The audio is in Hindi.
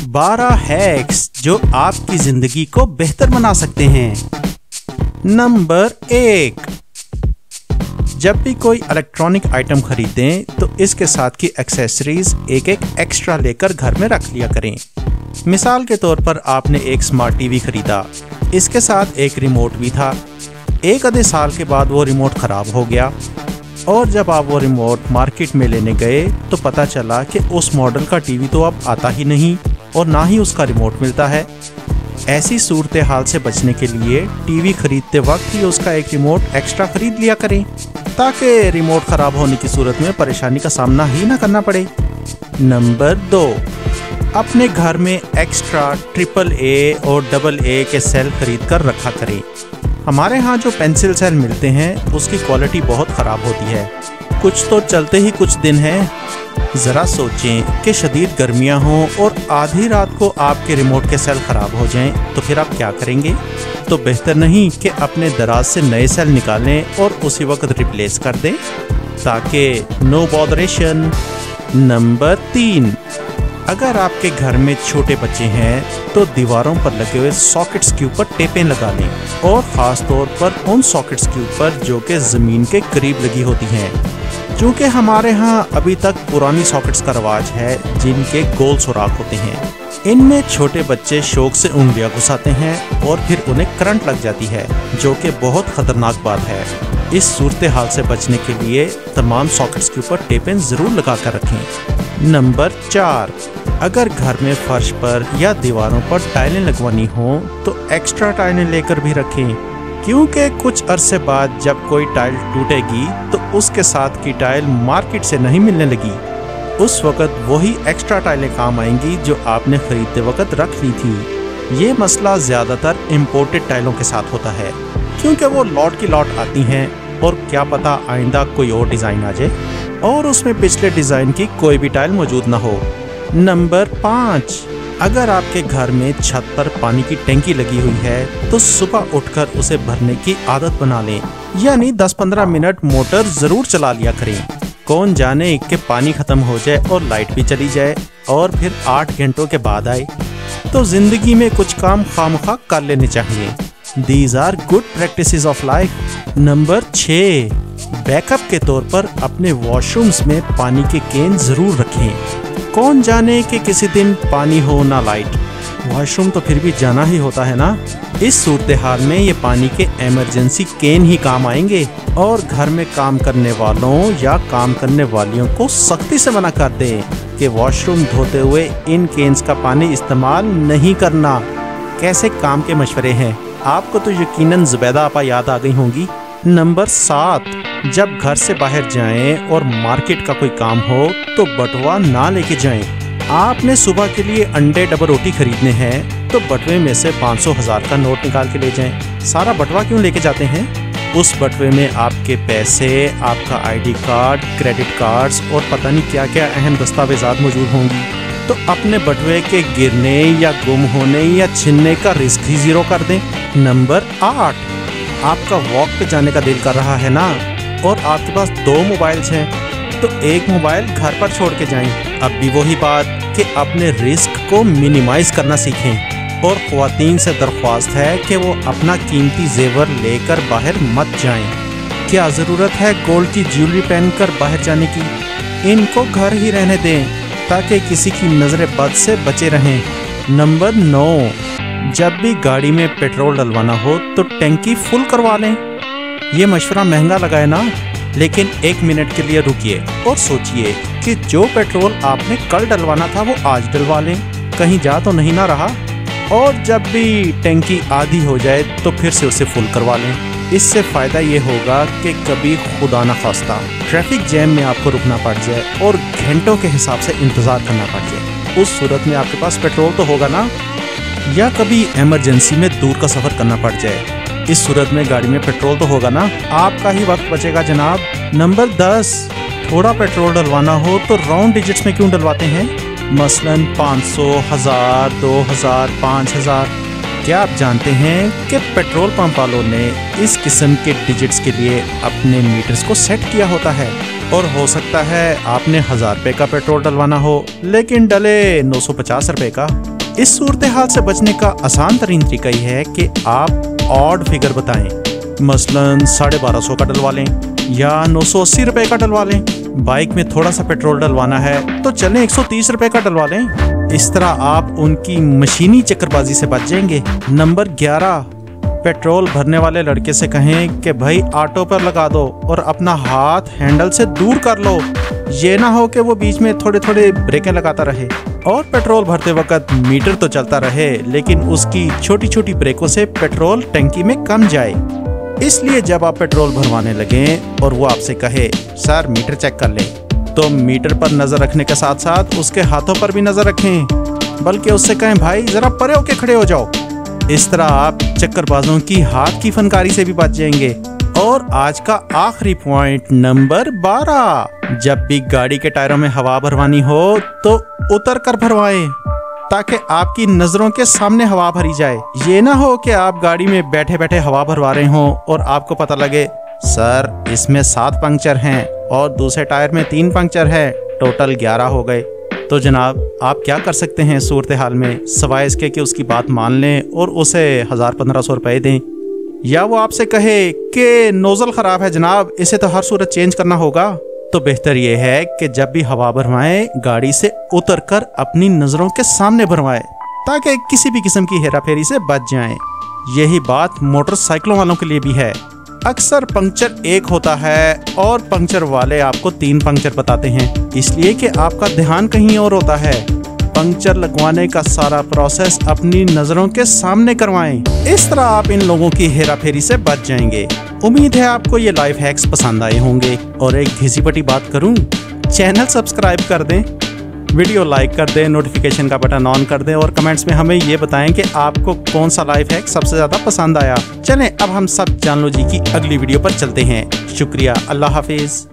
12 हैक्स जो आपकी जिंदगी को बेहतर बना सकते हैं। नंबर 1, जब भी कोई इलेक्ट्रॉनिक आइटम खरीदें तो इसके साथ की एक्सेसरीज एक एक्स्ट्रा लेकर घर में रख लिया करें। मिसाल के तौर पर आपने एक स्मार्ट टीवी खरीदा, इसके साथ एक रिमोट भी था। एक आधे साल के बाद वो रिमोट खराब हो गया और जब आप वो रिमोट मार्केट में लेने गए तो पता चला कि उस मॉडल का टीवी तो अब आता ही नहीं और ना ही उसका रिमोट मिलता है। ऐसी सूरत हाल से बचने के लिए टीवी खरीदते वक्त ही उसका एक रिमोट एक्स्ट्रा खरीद लिया करें ताकि रिमोट खराब होने की सूरत में परेशानी का सामना ही ना करना पड़े। नंबर 2, अपने घर में एक्स्ट्रा AAA और AA के सेल खरीद कर रखा करें। हमारे यहाँ जो पेंसिल सेल मिलते हैं उसकी क्वालिटी बहुत ख़राब होती है, कुछ तो चलते ही कुछ दिन हैं। ज़रा सोचें कि शदीद गर्मियाँ हों और आधी रात को आपके रिमोट के सेल ख़राब हो जाएं तो फिर आप क्या करेंगे? तो बेहतर नहीं कि अपने दराज से नए सेल निकालें और उसी वक्त रिप्लेस कर दें ताकि नो बॉदरेशन। नंबर 3, अगर आपके घर में छोटे बच्चे हैं तो दीवारों पर लगे हुए सॉकेट्स के ऊपर टेपें लगा लें और ख़ास तौर पर उन सॉकेट्स के ऊपर जो कि ज़मीन के करीब लगी होती हैं। क्योंकि हमारे यहाँ अभी तक पुरानी सॉकेट्स का रवाज है जिनके गोल सुराख होते हैं। इनमें छोटे बच्चे शौक से उंगलियां घुसाते हैं और फिर उन्हें करंट लग जाती है, जो कि बहुत ख़तरनाक बात है। इस सूरत हाल से बचने के लिए तमाम सॉकेट्स के ऊपर टेपें ज़रूर लगा कर रखें। नंबर 4, अगर घर में फर्श पर या दीवारों पर टाइलें लगवानी हो तो एक्स्ट्रा टाइलें लेकर भी रखें, क्योंकि कुछ अरसे बाद जब कोई टाइल टूटेगी तो उसके साथ की टाइल मार्केट से नहीं मिलने लगी। उस वक़्त वही एक्स्ट्रा टाइलें काम आएंगी जो आपने खरीदते वक़्त रख ली थी। ये मसला ज़्यादातर इम्पोर्टेड टाइलों के साथ होता है क्योंकि वो लॉट की लॉट आती हैं और क्या पता आइंदा कोई और डिज़ाइन आ जाए और उसमें पिछले डिज़ाइन की कोई भी टाइल मौजूद ना हो। नंबर 5, अगर आपके घर में छत पर पानी की टंकी लगी हुई है तो सुबह उठकर उसे भरने की आदत बना लें, यानी 10-15 मिनट मोटर ज़रूर चला लिया करें। कौन जाने कि पानी ख़त्म हो जाए और लाइट भी चली जाए और फिर 8 घंटों के बाद आए। तो ज़िंदगी में कुछ काम खामखा कर लेने चाहिए। These are good practices of life। Number 6, backup के तौर पर अपने वॉशरूम्स में पानी के केन ज़रूर रखें। कौन जाने कि किसी दिन पानी हो ना लाइट, वॉशरूम तो फिर भी जाना ही होता है ना। इस सूरत हाल में ये पानी के इमरजेंसी केन ही काम आएंगे और घर में काम करने वालों या काम करने वालियों को सख्ती से मना कर दें कि वॉशरूम धोते हुए इन केन्स का पानी इस्तेमाल नहीं करना। कैसे काम के मशवरे हैं, आपको तो यकीनन ज़ुबैदा आपा याद आ गई होंगी। नंबर 7, जब घर से बाहर जाएं और मार्केट का कोई काम हो तो बटुआ ना लेके जाएं। आपने सुबह के लिए अंडे डबल रोटी खरीदने हैं तो बटुए में से 500,000 का नोट निकाल के ले जाएं। सारा बटुआ क्यों लेके जाते हैं? उस बटुए में आपके पैसे, आपका ID कार्ड, क्रेडिट कार्ड्स और पता नहीं क्या क्या अहम दस्तावेजात मौजूद होंगी। तो अपने बटुए के गिरने या गुम होने या छिनने का रिस्क ही ज़ीरो कर दें। नंबर 8, आपका वॉक पे जाने का दिल कर रहा है ना और आपके पास 2 मोबाइल्स हैं तो एक मोबाइल घर पर छोड़ के जाएं। अब भी वही बात कि अपने रिस्क को मिनिमाइज़ करना सीखें और ख़वातीन से दरख्वास्त है कि वो अपना कीमती जेवर लेकर बाहर मत जाएं। क्या ज़रूरत है गोल्ड की ज्वेलरी पहनकर बाहर जाने की? इनको घर ही रहने दें ताकि किसी की नज़र बद से बचे रहें। नंबर 9, जब भी गाड़ी में पेट्रोल डलवाना हो तो टंकी फुल करवा लें। ये मशवरा महंगा लगा है ना, लेकिन 1 मिनट के लिए रुकिए और सोचिए कि जो पेट्रोल आपने कल डलवाना था वो आज डलवा लें, कहीं जा तो नहीं ना रहा। और जब भी टंकी आधी हो जाए तो फिर से उसे फुल करवा लें। इससे फ़ायदा ये होगा कि कभी खुदा न खास्ता ट्रैफिक जैम में आपको रुकना पड़ जाए और घंटों के हिसाब से इंतज़ार करना पड़ जाए, उस सूरत में आपके पास पेट्रोल तो होगा ना। या कभी इमरजेंसी में दूर का सफ़र करना पड़ जाए, इस सूरत में गाड़ी में पेट्रोल तो होगा ना, आपका ही वक्त बचेगा जनाब। नंबर 10, थोड़ा पेट्रोल डलवाना हो तो राउंड डिजिट्स में क्यों डलवाते हैं? मसलन 500, 1000, 2000, 5000। क्या आप जानते हैं कि पेट्रोल पंप वालों ने इस किस्म के डिजिट्स के लिए अपने मीटर्स को सेट किया होता है और हो सकता है आपने 1000 रुपए का पेट्रोल डलवाना हो लेकिन डले 950 रुपए का। इस सूरत हाल से बचने का आसान तरीन तरीका ही है कि आप ऑड फिगर बताएं, मसलन 1250 का डलवा लें या 980 रुपए का डलवा लें। बाइक में थोड़ा सा पेट्रोल डलवाना है तो चलें 130 रुपए का डलवा लें। इस तरह आप उनकी मशीनी चक्करबाजी से बच जाएंगे। नंबर 11, पेट्रोल भरने वाले लड़के से कहें कि भाई ऑटो पर लगा दो और अपना हाथ हैंडल से दूर कर लो। ये ना हो कि वो बीच में थोड़े थोड़े ब्रेकें लगाता रहे और पेट्रोल भरते वक्त मीटर तो चलता रहे लेकिन उसकी छोटी छोटी ब्रेकों से पेट्रोल टंकी में कम जाए। इसलिए जब आप पेट्रोल भरवाने लगें और वो आपसे कहे सर मीटर चेक कर ले, तो मीटर पर नजर रखने के साथ साथ उसके हाथों पर भी नजर रखें, बल्कि उससे कहें भाई जरा परे होके खड़े हो जाओ। इस तरह आप चक्करबाजों की हाथ की फनकारी से भी बच जाएंगे। और आज का आखिरी पॉइंट नंबर 12, जब भी गाड़ी के टायरों में हवा भरवानी हो तो उतर कर भरवाएं ताकि आपकी नजरों के सामने हवा भरी जाए। ये ना हो कि आप गाड़ी में बैठे बैठे हवा भरवा रहे हो और आपको पता लगे सर इसमें 7 पंक्चर हैं और दूसरे टायर में 3 पंक्चर है, टोटल 11 हो गए। तो जनाब आप क्या कर सकते हैं सूरत हाल में, सिवाय इसके कि उसकी बात मान लें और उसे 1000-1500 रुपए दें, या वो आपसे कहे कि नोजल खराब है जनाब, इसे तो हर सूरत चेंज करना होगा। तो बेहतर ये है कि जब भी हवा भरवाएं गाड़ी से उतरकर अपनी नजरों के सामने भरवाएं ताकि किसी भी किस्म की हेराफेरी से बच जाएं। यही बात मोटरसाइकिलों वालों के लिए भी है। अक्सर पंक्चर एक होता है और पंक्चर वाले आपको 3 पंक्चर बताते हैं, इसलिए कि आपका ध्यान कहीं और होता है। पंक्चर लगवाने का सारा प्रोसेस अपनी नजरों के सामने करवाएं। इस तरह आप इन लोगों की हेराफेरी से बच जाएंगे। उम्मीद है आपको ये लाइफ हैक्स पसंद आए होंगे। और एक घिसी-पटी बात करूं, चैनल सब्सक्राइब कर दें, वीडियो लाइक कर दें, नोटिफिकेशन का बटन ऑन कर दें और कमेंट्स में हमें ये बताएं कि आपको कौन सा लाइफ हैक सबसे ज्यादा पसंद आया। चलें अब हम सब जान लो जी की अगली वीडियो पर चलते हैं। शुक्रिया, अल्लाह हाफिज।